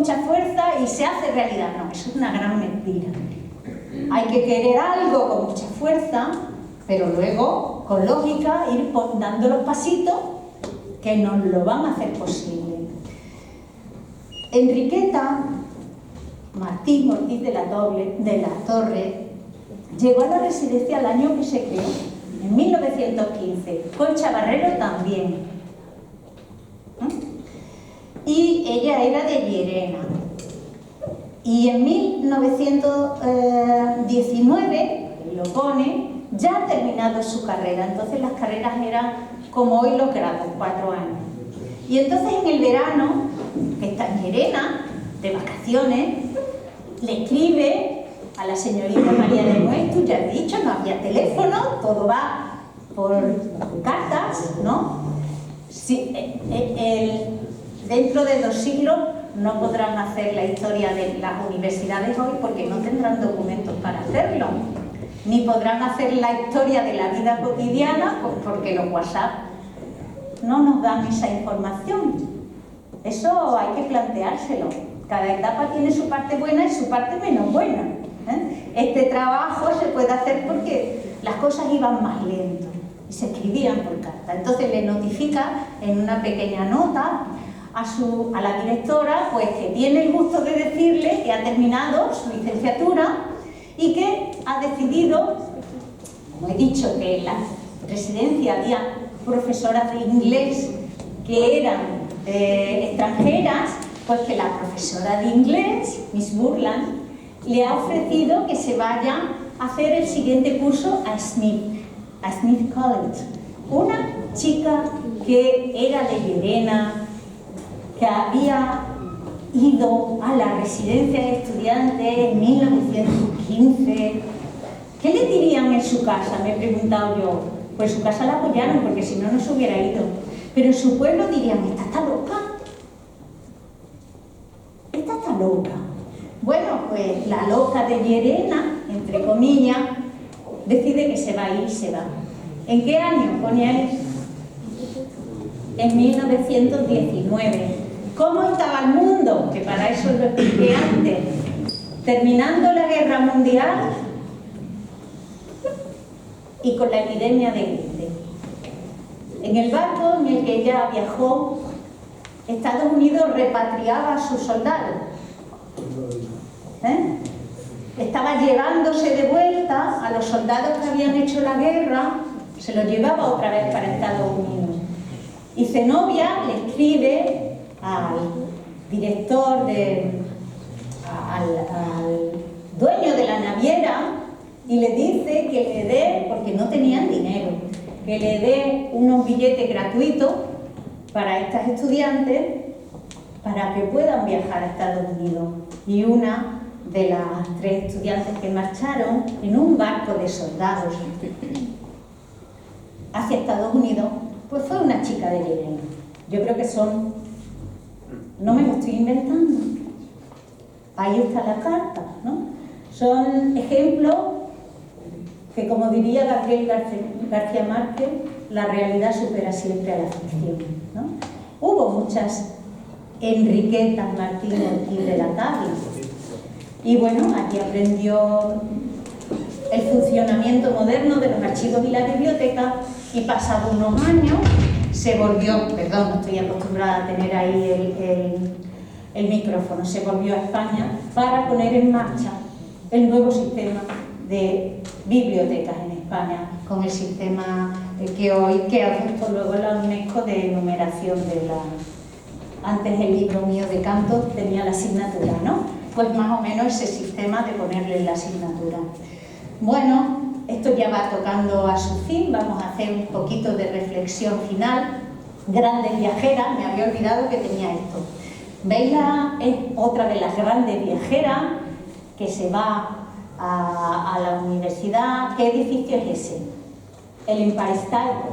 mucha fuerza y se hace realidad. No, eso es una gran mentira. Hay que querer algo con mucha fuerza, pero luego, con lógica, ir dando los pasitos que nos lo van a hacer posible. Enriqueta Martín Ortiz de la Torre llegó a la residencia al año que se creó, en 1915. Concha Barrero también. Y ella era de Llerena. Y en 1919, lo pone, ya ha terminado su carrera. Entonces las carreras eran como hoy los grados, 4 años. Y entonces en el verano, que está en Llerena, de vacaciones, le escribe a la señorita María de Nuestro, ya he dicho, no había teléfono, todo va por cartas, ¿no? Sí, dentro de 2 siglos no podrán hacer la historia de las universidades hoy porque no tendrán documentos para hacerlo, ni podrán hacer la historia de la vida cotidiana porque los WhatsApp no nos dan esa información. Eso hay que planteárselo. Cada etapa tiene su parte buena y su parte menos buena. Este trabajo se puede hacer porque las cosas iban más lento y se escribían por carta. Entonces le notifica en una pequeña nota a la directora pues que tiene el gusto de decirle que ha terminado su licenciatura y que ha decidido, como he dicho, que en la residencia había profesoras de inglés que eran extranjeras, pues que la profesora de inglés, Miss Burland, le ha ofrecido que se vaya a hacer el siguiente curso a Smith College. Una chica que era de Llerena, que había ido a la residencia de estudiantes en 1915. ¿Qué le dirían en su casa? Me he preguntado yo. Pues en su casa la apoyaron, porque si no, no se hubiera ido. Pero en su pueblo dirían, esta está loca. Esta está loca. Bueno, pues la loca de Llerena, entre comillas, decide que se va a ir y se va. ¿En qué año pone ahí? En 1919. ¿Cómo estaba el mundo? Que para eso lo expliqué antes. Terminando la Guerra Mundial y con la epidemia de gripe. En el barco en el que ella viajó, Estados Unidos repatriaba a sus soldados. Estaba llevándose de vuelta a los soldados que habían hecho la guerra, se los llevaba otra vez para Estados Unidos. Y Zenobia le escribe al director, al dueño de la naviera, y le dice que le dé, porque no tenían dinero, que le dé unos billetes gratuitos para estas estudiantes para que puedan viajar a Estados Unidos. Y una de las 3 estudiantes que marcharon en un barco de soldados hacia Estados Unidos, pues fue una chica de Llerena. Yo creo que son, no me lo estoy inventando, ahí está la carta, ¿no? Son ejemplos que, como diría Gabriel García Márquez, la realidad supera siempre a la ficción, ¿no? Hubo muchas Enriquetas Martín Ortiz de la Torre. Y bueno, aquí aprendió el funcionamiento moderno de los archivos y la biblioteca, y pasado unos años se volvió, perdón, no estoy acostumbrada a tener ahí el micrófono, se volvió a España para poner en marcha el nuevo sistema de bibliotecas en España, con el sistema que ha puesto luego la UNESCO de numeración de la... Antes el libro mío de canto tenía la asignatura, ¿no? Pues más o menos ese sistema de ponerle la asignatura. Bueno, esto ya va tocando a su fin, vamos a hacer un poquito de reflexión final. Grandes viajeras, me había olvidado que tenía esto. ¿Veis? Es otra de las grandes viajeras que se va a la universidad. ¿Qué edificio es ese? El Empire State.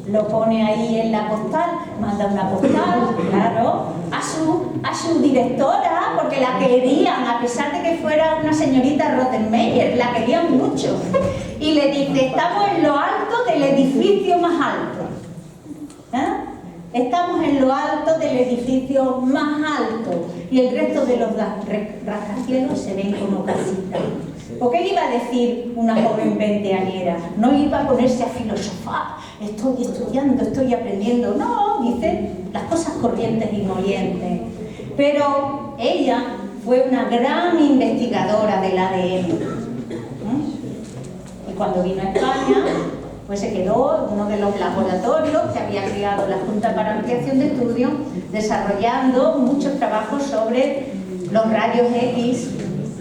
Lo pone ahí en la postal, manda una postal, claro, a su directora, porque la querían, a pesar de que fuera una señorita Rottenmeier, la querían mucho. Y le dice, estamos en lo alto del edificio más alto. Estamos en lo alto del edificio más alto y el resto de los rascacielos se ven como casitas. ¿Por qué iba a decir una joven veinteañera? No iba a ponerse a filosofar, estoy estudiando, estoy aprendiendo. No, dice las cosas corrientes y molientes. Pero ella fue una gran investigadora del ADN. Y cuando vino a España, pues se quedó en uno de los laboratorios que había creado la Junta para Ampliación de Estudios, desarrollando muchos trabajos sobre los rayos X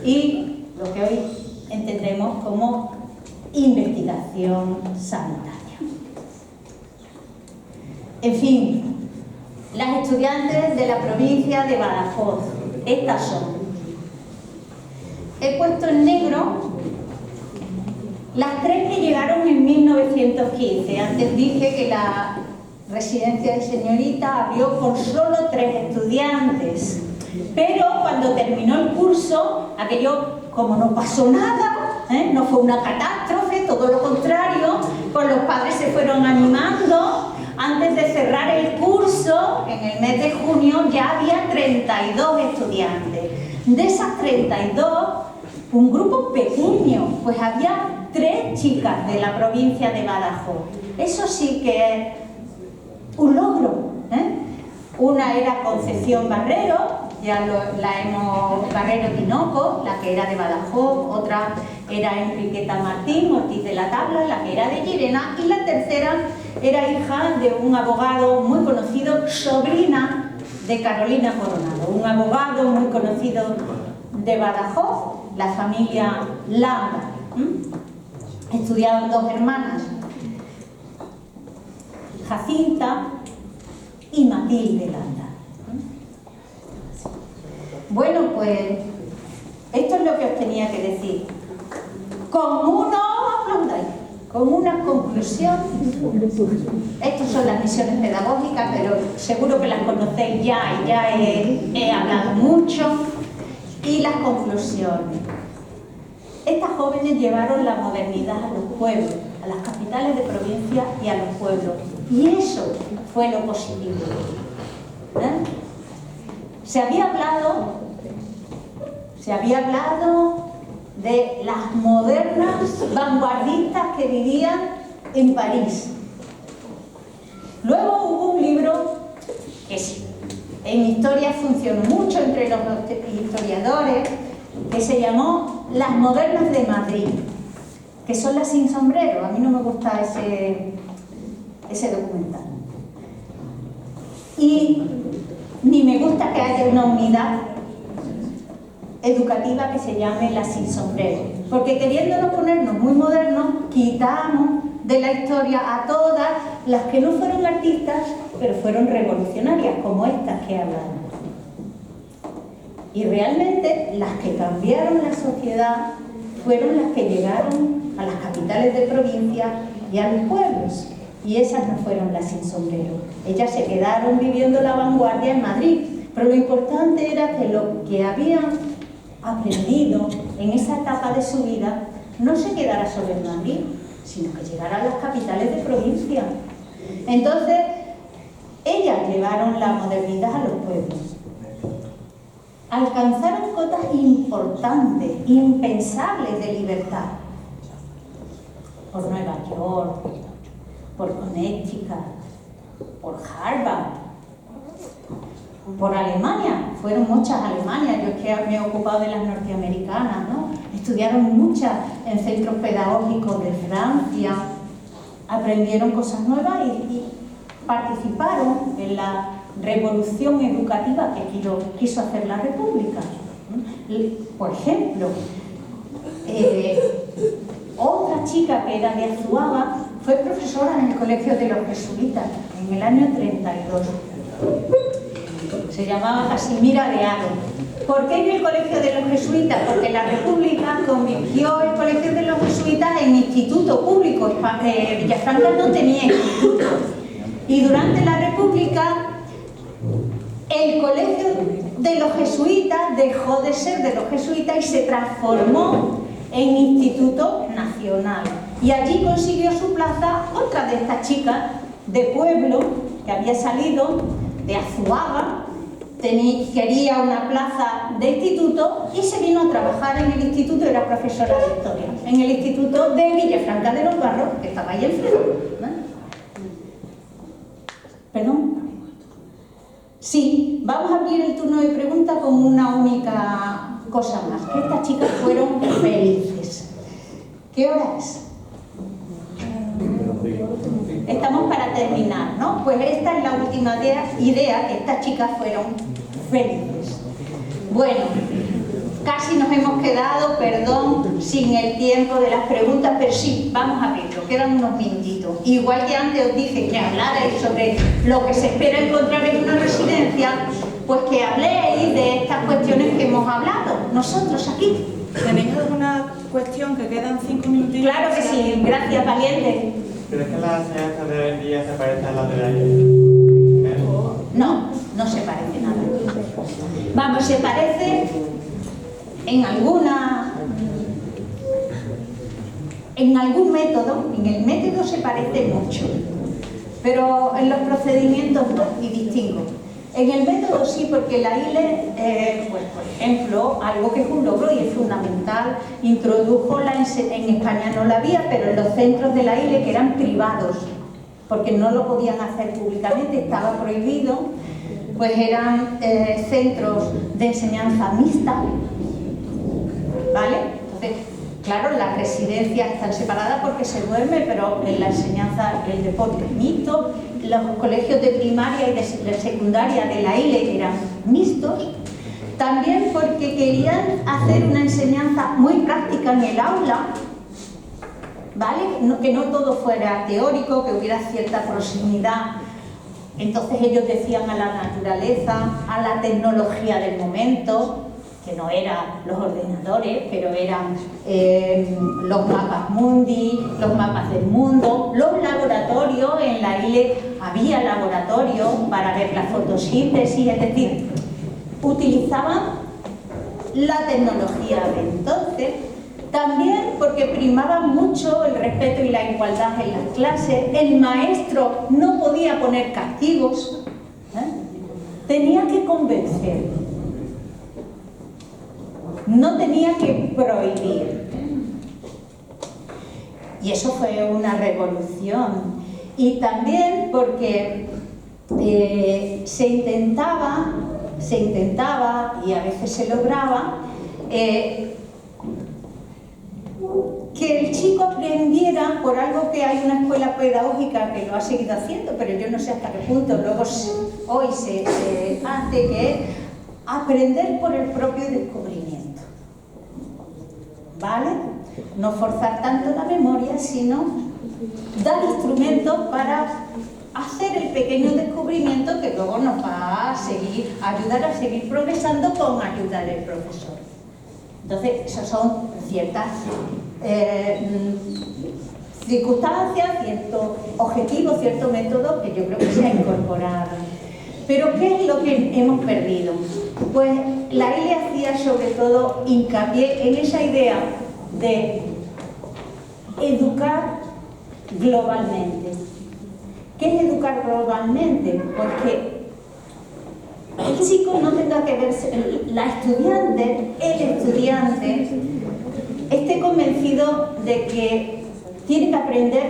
y lo que hoy entendemos como investigación sanitaria. En fin, las estudiantes de la provincia de Badajoz, estas son. He puesto en negro las 3 que llegaron en 1915. Antes dije que la residencia de señorita abrió con solo 3 estudiantes. Pero cuando terminó el curso, aquello, como no pasó nada, no fue una catástrofe, todo lo contrario, pues los padres se fueron animando. Antes de cerrar el curso, en el mes de junio, ya había 32 estudiantes. De esas 32, un grupo pequeño, pues había 3 chicas de la provincia de Badajoz. Eso sí que es un logro. Una era Concepción Barrero, Barrero Tinoco, la que era de Badajoz. Otra era Enriqueta Martín Ortiz de la Tabla, la que era de Llerena. Y la tercera era hija de un abogado muy conocido, sobrina de Carolina Coronado, un abogado muy conocido de Badajoz, la familia Landa. Estudiaban 2 hermanas, Jacinta y Matilde Landa. Bueno, pues esto es lo que os tenía que decir. Con una conclusión. Estas son las misiones pedagógicas, pero seguro que las conocéis ya, y ya he hablado mucho. Y las conclusiones. Estas jóvenes llevaron la modernidad a los pueblos, a las capitales de provincia y a los pueblos. Y eso fue lo positivo. Se había hablado de las modernas vanguardistas que vivían en París. Luego hubo un libro que en historia funcionó mucho entre los historiadores, que se llamó Las modernas de Madrid, que son las sin sombrero. A mí no me gusta ese documental. Y ni me gusta que haya una unidad educativa que se llame las sin sombrero, porque queriéndonos ponernos muy modernos, quitamos de la historia a todas las que no fueron artistas, pero fueron revolucionarias, como estas que hablamos. Y realmente las que cambiaron la sociedad fueron las que llegaron a las capitales de provincia y a los pueblos. Y esas no fueron las sin sombrero. Ellas se quedaron viviendo la vanguardia en Madrid. Pero lo importante era que lo que habían aprendido en esa etapa de su vida no se quedara solo en Madrid, sino que llegara a las capitales de provincia. Entonces, ellas llevaron la modernidad a los pueblos. Alcanzaron cotas importantes, impensables de libertad. Por Nueva York, por Connecticut, por Harvard, por Alemania. Fueron muchas Alemanias. Yo es que me he ocupado de las norteamericanas, ¿no? Estudiaron muchas en centros pedagógicos de Francia, aprendieron cosas nuevas y participaron en la revolución educativa que quiso hacer la República. Por ejemplo, otra chica que era de Azuaga fue profesora en el Colegio de los Jesuitas en el año 32. Se llamaba Casimira de Haro. ¿Por qué en el Colegio de los Jesuitas? Porque la República convirtió el Colegio de los Jesuitas en instituto público. Villafranca no tenía instituto. Y durante la República el Colegio de los Jesuitas dejó de ser de los jesuitas y se transformó en Instituto Nacional. Y allí consiguió su plaza otra de estas chicas de pueblo que había salido de Azuaga, quería una plaza de instituto y se vino a trabajar en el instituto, era profesora de historia, en el instituto de Villafranca de los Barros, que estaba ahí enfrente, ¿no? ¿Perdón? Sí, vamos a abrir el turno de preguntas con una única cosa más, que estas chicas fueron felices. ¿Qué hora es? Estamos para terminar, ¿no? Pues esta es la última idea, que estas chicas fueron felices. Bueno, casi nos hemos quedado, perdón, sin el tiempo de las preguntas, pero sí, vamos a abrirlo, quedan unos minutitos. Igual que antes os dije que hablarais sobre lo que se espera encontrar en una residencia, pues que habléis de estas cuestiones que hemos hablado, nosotros aquí. ¿Tenéis alguna cuestión que quedan 5 minutos? Claro que sí, gracias, valiente. ¿Crees que las enseñanzas de hoy en día se parecen a las de ayer? No, no se parece nada. Vamos, se parece en algún método, en el método se parece mucho, pero en los procedimientos no, y distingo. En el método sí, porque la ILE, pues, por ejemplo, algo que es un logro y es fundamental, introdujo en España no la había, pero en los centros de la ILE, que eran privados, porque no lo podían hacer públicamente, estaba prohibido, pues eran centros de enseñanza mixta, ¿vale? Entonces, claro, las residencias están separadas porque se duerme, pero en la enseñanza, el deporte es mixto, los colegios de primaria y de secundaria de la ILE eran mixtos, también porque querían hacer una enseñanza muy práctica en el aula, ¿vale? Que no todo fuera teórico, que hubiera cierta proximidad. Entonces ellos decían a la naturaleza, a la tecnología del momento, que no eran los ordenadores, pero eran los mapas mundi, los mapas del mundo, los laboratorios. En la ILE había laboratorios para ver la fotosíntesis, es decir, utilizaban la tecnología de entonces, también porque primaba mucho el respeto y la igualdad en las clases. El maestro no podía poner castigos, tenía que convencer. No tenía que prohibir. Y eso fue una revolución. Y también porque se intentaba, y a veces se lograba, que el chico aprendiera por algo que hay una escuela pedagógica que lo ha seguido haciendo, pero yo no sé hasta qué punto luego hoy se hace, que es aprender por el propio descubrimiento. ¿Vale? No forzar tanto la memoria, sino dar instrumentos para hacer el pequeño descubrimiento que luego nos va a ayudar a seguir progresando con ayuda del profesor. Entonces, esas son ciertas circunstancias, ciertos objetivos, ciertos métodos que yo creo que se ha incorporado. Pero ¿qué es lo que hemos perdido? Pues la ILE hacía sobre todo hincapié en esa idea de educar globalmente. ¿Qué es educar globalmente? Pues que el chico no tenga que verse, el estudiante, esté convencido de que tiene que aprender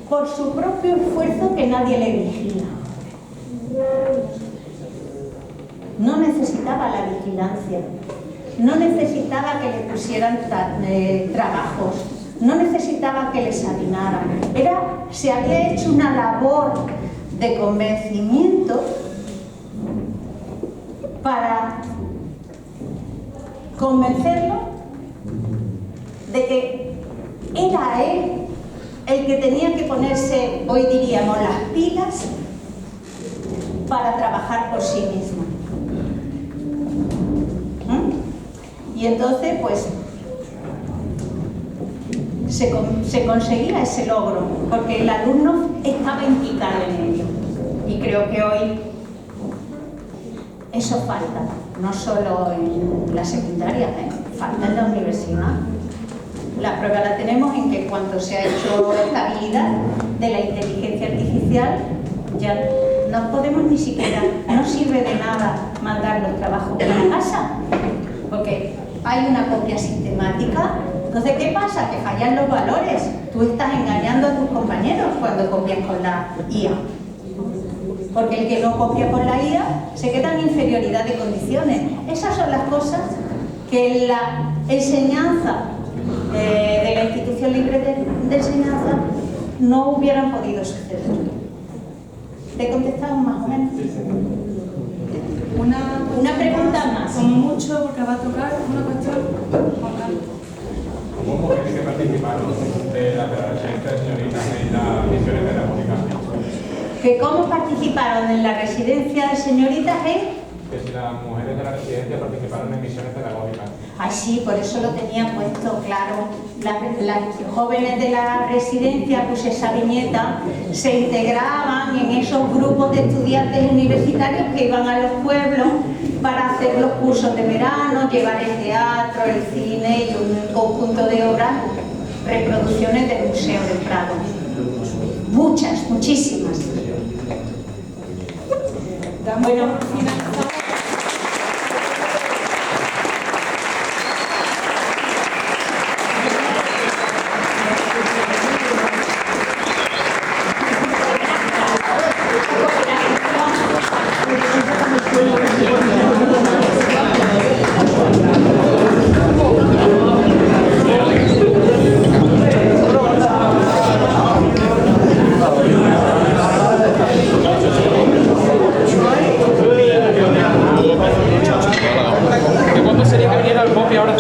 por su propio esfuerzo, que nadie le vigila. No necesitaba la vigilancia, no necesitaba que le pusieran trabajos, no necesitaba que les animaran. Se había hecho una labor de convencimiento para convencerlo de que era él el que tenía que ponerse, hoy diríamos, las pilas para trabajar por sí mismo. Y entonces, pues, se conseguía ese logro, porque el alumno estaba implicado en ello. Y creo que hoy eso falta, no solo en la secundaria, falta en la universidad. La prueba la tenemos en que cuando se ha hecho estabilidad de la inteligencia artificial, ya no podemos ni siquiera, no sirve de nada mandar los trabajos para casa, porque hay una copia sistemática. Entonces, ¿qué pasa? Que fallan los valores. Tú estás engañando a tus compañeros cuando copias con la IA. Porque el que no copia con la IA se queda en inferioridad de condiciones. Esas son las cosas que en la enseñanza de la institución libre de enseñanza no hubieran podido suceder. ¿Te he contestado más o menos? Una pregunta más. Como mucho, porque va a tocar una cuestión. Hubo mujeres que participaron de la residencia de señoritas en las misiones pedagógicas. ¿Que cómo participaron en la residencia de señoritas Que si las mujeres de la residencia participaron en misiones pedagógicas. Ay, sí, por eso lo tenía puesto, claro. Las jóvenes de la residencia, pues esa viñeta, se integraban en esos grupos de estudiantes universitarios que iban a los pueblos para hacer los cursos de verano, llevar el teatro, el cine y un conjunto de obras, reproducciones del Museo del Prado. Muchas, muchísimas. Bueno, ¿Cuándo sería que viniera el copia ahora?